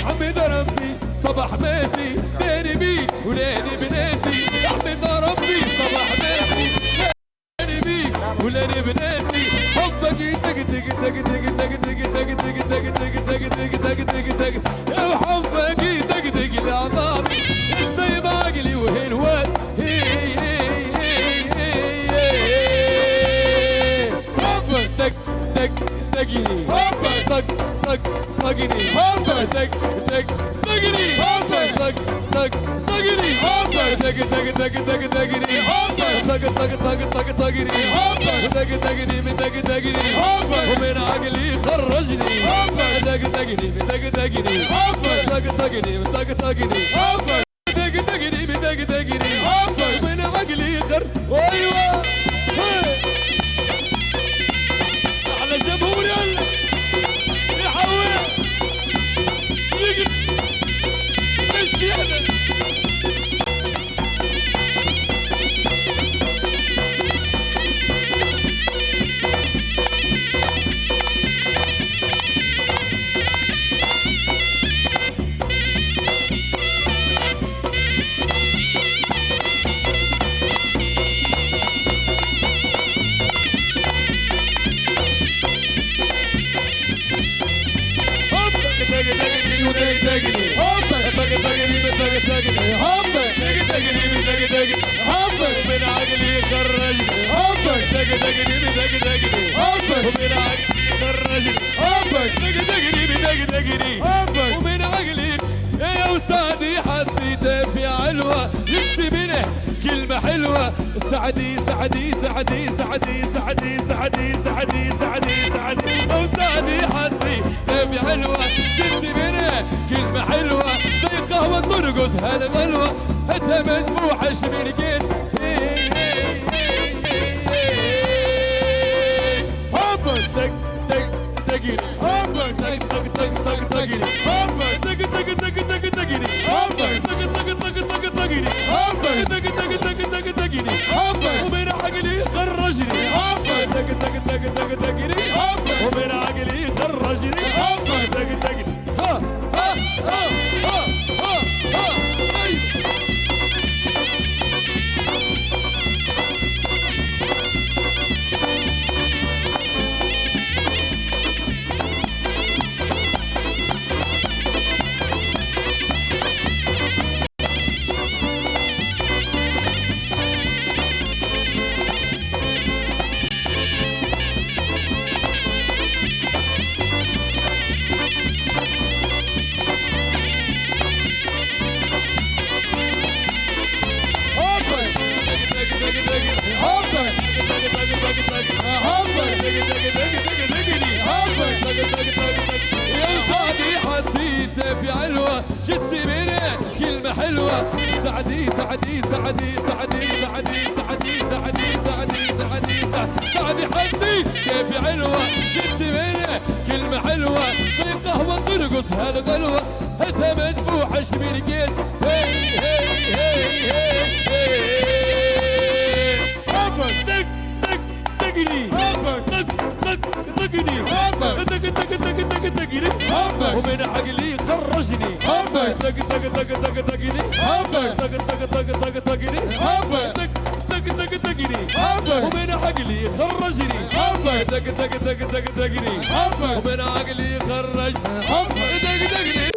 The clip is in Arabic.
حمد ربي صباح ماسي داني بيك ولاني بناسي. حمد ربي صباح ماسي داني بيك ولاني بناسي. حبك دق دق دق دق دق دق دق دق دق دق دق دق دق دق يا حبك دق دق لاعضائي يستيب عقلي وهين واد. دق دق دقني دق دق دقني دق دق دقني دق دق دقني دق دق دق دق دقني دق دق دق دق دقني دق دقني من دق دقني ومن عقلي خرجني دق دقني من دق دقني دق دقني من دق دقني دق دقني من دق دقني ومن عقلي خرج. ايوه على الجمهور يلا يحول يقل مشي انا. ومن عقلي خرجني دق دقني بدق دقني ومن عقلي خرجني دق دقني بدق دقني ومن عقلي يا وسادي حطيته في علوه جبت منه كلمه حلوه. سعدي سعدي سعدي سعدي سعدي سعدي سعدي سعدي سعدي وسادي حطيته في علوه جبت منه كلمه حلوه زي قهوه ترقص هالغلوه انت مذبوحه شمرقين. دق دق دقيني دق دق دق دق دقيني دق دق دق دق دقيني دق دق دق دق دقيني دق دق دق دق دقيني ومن عقلي خرجني دق دق دق دق دقيني ومن عقلي خرجني دق دق ها ها ها ها ها في علوة جبت منه كلمة حلوة. سعدي سعدي سعدي سعدي سعدي سعدي سعدي سعدي سعدي سعدي حدي كيف علوة جبت منه كلمة حلوة زي قهوة ترقص هالغلوة انت مذبوحة شمرقين. هي هي هي هي هي دق دق دقني دق دق دقني دق دق دق دق دقني ومن عقلي خرجني دق دق دق دق دقني دق دق دق دق دقني دق دق دق دقني ومن عقلي خرجني دق دق دق دق دقني ومن عقلي خرج دق دقني.